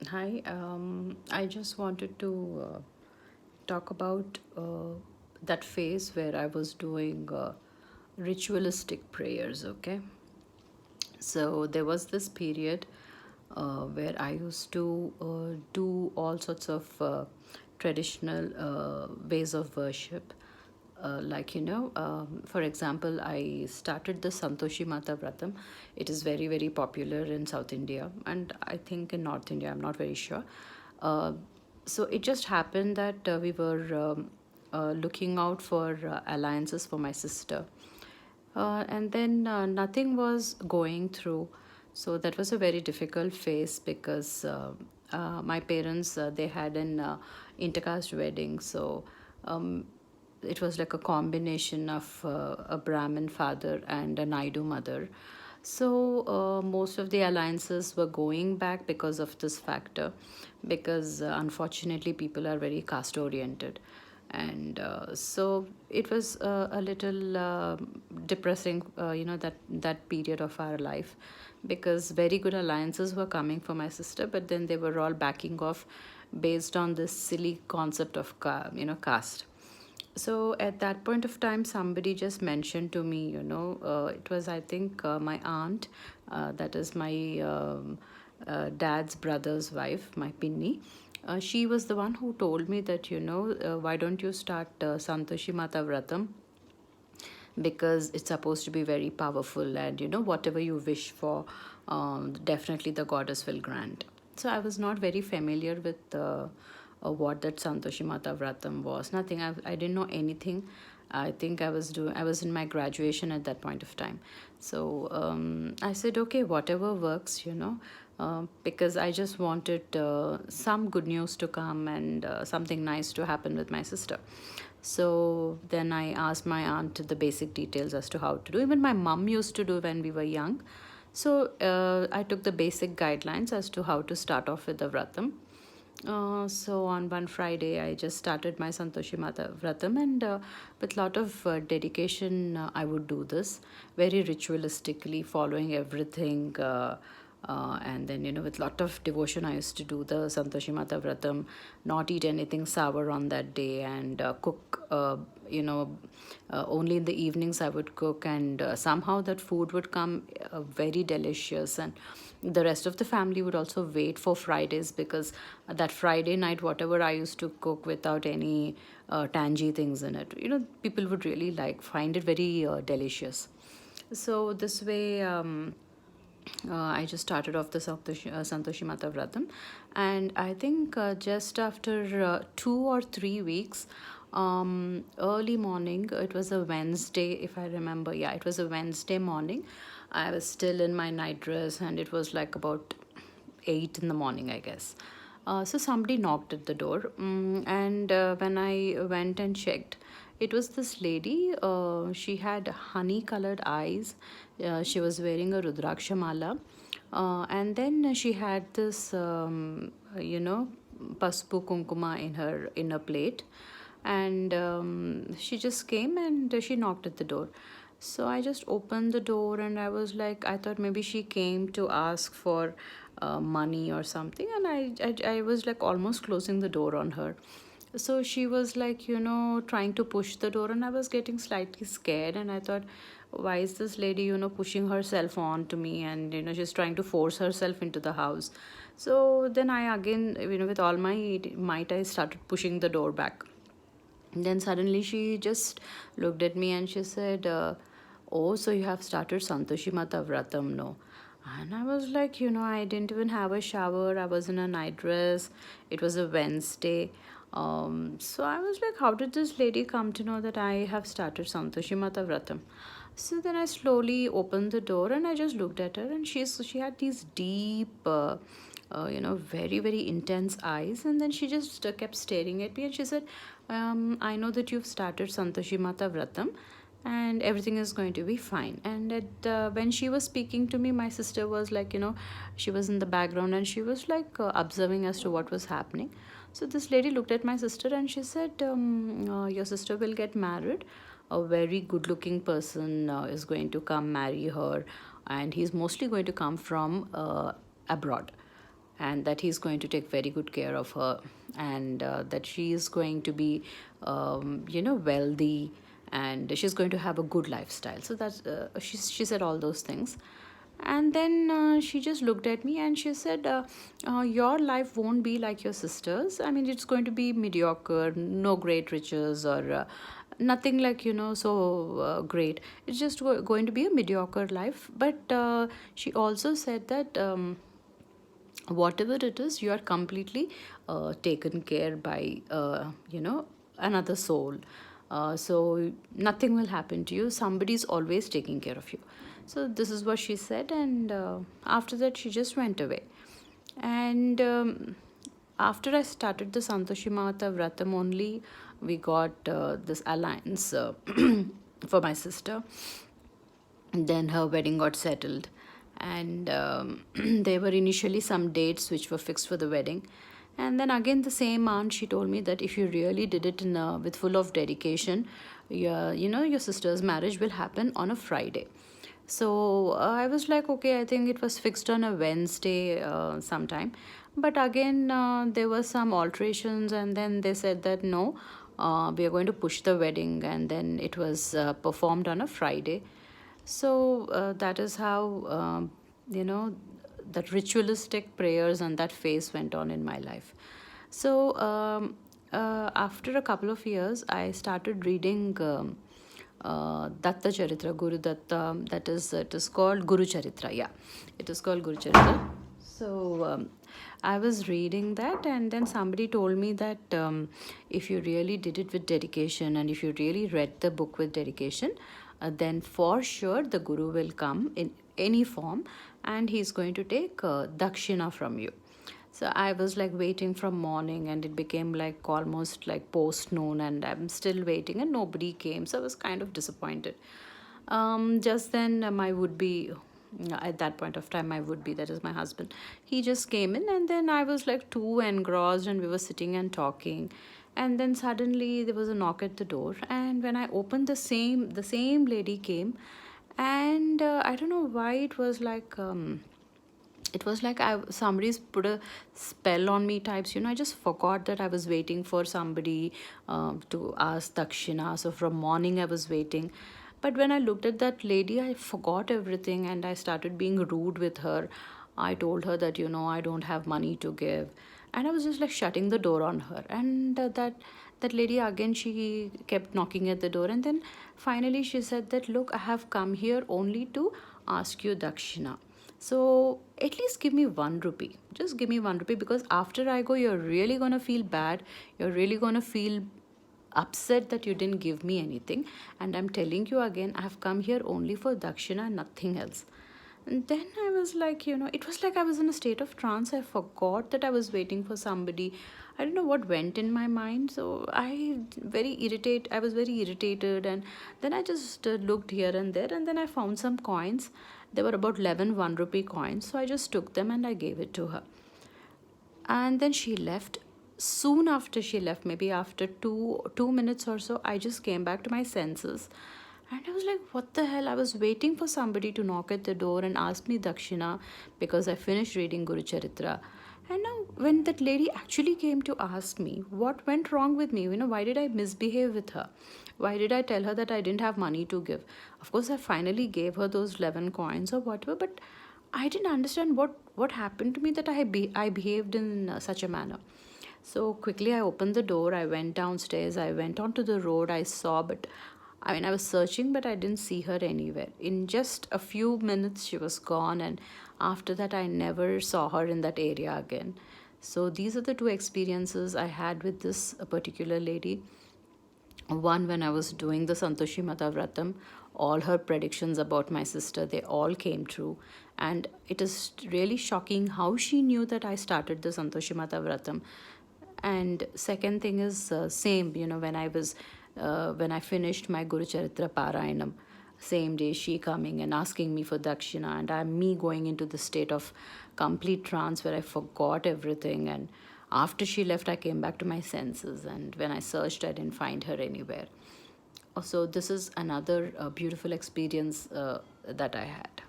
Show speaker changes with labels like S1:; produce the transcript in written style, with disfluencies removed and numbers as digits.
S1: Hi, I just wanted to talk about that phase where I was doing ritualistic prayers, okay? So there was this period where I used to do all sorts of traditional ways of worship. For example, I started the Santoshi Mata Vratam. It is very, very popular in South India and I think in North India, I'm not very sure. Uh, so it just happened that we were looking out for alliances for my sister, and then nothing was going through. So that was a very difficult phase because my parents they had an intercaste wedding. So um, it was like a combination of a Brahmin father and a Naidu mother. So most of the alliances were going back because of this factor, because unfortunately people are very caste oriented, and so it was a little depressing, that period of our life, because very good alliances were coming for my sister, but then they were all backing off based on this silly concept of caste. So at that point of time, somebody just mentioned to me, it was, I think, my aunt, that is my dad's brother's wife, my pinny. She was the one who told me that, why don't you start Santoshi Mata Vratam, because it's supposed to be very powerful, and whatever you wish for, definitely the goddess will grant. So I was not very familiar with what that Santoshi Mata Vratam was. Nothing. I didn't know anything. I think I was in my graduation at that point of time. So I said, okay, whatever works, because I just wanted some good news to come, and something nice to happen with my sister. So then I asked my aunt the basic details as to how to do. Even my mum used to do when we were young. So I took the basic guidelines as to how to start off with the vratam. So on one Friday, I just started my Santoshi Mata Vratam, and with lot of dedication, I would do this very ritualistically, following everything. And then, with lot of devotion, I used to do the Santoshi Mata Vratam, not eat anything sour on that day, and cook. Only in the evenings I would cook, and somehow that food would come very delicious, and the rest of the family would also wait for Fridays, because that Friday night, whatever I used to cook without any tangy things in it, people would really find it very delicious. So this way, I just started off the Santoshi Mata Vratam, and I think just after 2 or 3 weeks, early morning, it was a Wednesday, if I remember. Yeah, it was a Wednesday morning. I was still in my night dress, and it was like about 8 in the morning, I guess. So somebody knocked at the door, and when I went and checked, it was this lady. She had honey colored eyes. She was wearing a Rudraksha mala. And then she had this, paspu kunkuma in her plate, and she just came and she knocked at the door. So I just opened the door, and I was like, I thought maybe she came to ask for money or something, and I was like almost closing the door on her. So she was like, trying to push the door, and I was getting slightly scared, and I thought, why is this lady, pushing herself on to me, and she's trying to force herself into the house. So then I again, with all my might, I started pushing the door back. And then suddenly she just looked at me and she said, oh, so you have started Santoshi Mata Vratam, no? And I was like, I didn't even have a shower. I was in a night dress. It was a Wednesday. So I was like, how did this lady come to know that I have started Santoshi Mata Vratam? So then I slowly opened the door and I just looked at her, and she had these deep, very, very intense eyes. And then she just kept staring at me, and she said, I know that you've started Santoshi Mata Vratam, and everything is going to be fine. And when she was speaking to me, my sister was like, she was in the background, and she was like observing as to what was happening. So this lady looked at my sister and she said, your sister will get married. A very good looking person is going to come marry her, and he's mostly going to come from abroad. and that he's going to take very good care of her, and that she is going to be, wealthy, and she's going to have a good lifestyle. So that's she said all those things. And then she just looked at me and she said, your life won't be like your sister's. I mean, it's going to be mediocre, no great riches, or nothing like, so great. It's just going to be a mediocre life. But she also said that whatever it is, you are completely taken care by, another soul. So nothing will happen to you. Somebody's always taking care of you. So this is what she said, and after that, she just went away. And after I started the Santoshi Matha Vratam only, we got this alliance for my sister. And then her wedding got settled, and there were initially some dates which were fixed for the wedding. And then again, the same aunt, she told me that if you really did it with full of dedication, your sister's marriage will happen on a Friday. So I was like, okay, I think it was fixed on a Wednesday sometime. But again, there were some alterations, and then they said that no, we are going to push the wedding, and then it was performed on a Friday. So that is how, that ritualistic prayers and that phase went on in my life. So after a couple of years, I started reading Datta Charitra, Guru Datta. That is, it is called Guru Charitra. Yeah, it is called Guru Charitra. So I was reading that, and then somebody told me that if you really did it with dedication, and if you really read the book with dedication, then for sure the Guru will come in any form, and he's going to take dakshina from you. So I was like waiting from morning, and it became like almost like post noon, and I'm still waiting, and nobody came. So I was kind of disappointed. Just then, my would be, at that point of time, my would be, that is my husband, he just came in, and then I was like too engrossed, and we were sitting and talking. And then suddenly there was a knock at the door, and when I opened, the same lady came. And I don't know why it was like. It was like somebody's put a spell on me types. I just forgot that I was waiting for somebody to ask dakshina. So from morning I was waiting, but when I looked at that lady, I forgot everything, and I started being rude with her. I told her that I don't have money to give, and I was just like shutting the door on her. And that lady again, she kept knocking at the door, and then finally she said that, look, I have come here only to ask you dakshina. So at least give me 1 rupee. Just give me 1 rupee, because after I go, you're really gonna feel bad. You're really gonna feel upset that you didn't give me anything. And I'm telling you again, I've come here only for dakshina, nothing else. And then I was like, it was like I was in a state of trance. I forgot that I was waiting for somebody. I don't know what went in my mind. So I was very irritated. And then I just looked here and there, and then I found some coins. There were about 11 1 rupee coins. So I just took them and I gave it to her. And then she left. Soon after she left, maybe after two minutes or so, I just came back to my senses. And I was like, what the hell? I was waiting for somebody to knock at the door and ask me dakshina, because I finished reading Guru Charitra. And now, when that lady actually came to ask me what went wrong with me, why did I misbehave with her? Why did I tell her that I didn't have money to give? Of course, I finally gave her those 11 coins or whatever, but I didn't understand what happened to me, that I behaved in such a manner. So quickly I opened the door, I went downstairs, I went onto the road, I saw, but I was searching, but I didn't see her anywhere. In just a few minutes, she was gone, and after that, I never saw her in that area again. So these are the two experiences I had with this particular lady. One, when I was doing the Santoshi Matha Vratam, all her predictions about my sister, they all came true. And it is really shocking how she knew that I started the Santoshi Matha Vratam. And second thing is same, when I finished my Guru Charitra Parayanam, same day she coming and asking me for dakshina, and I'm me going into the state of complete trance where I forgot everything. And after she left, I came back to my senses, and when I searched, I didn't find her anywhere. So this is another beautiful experience that I had.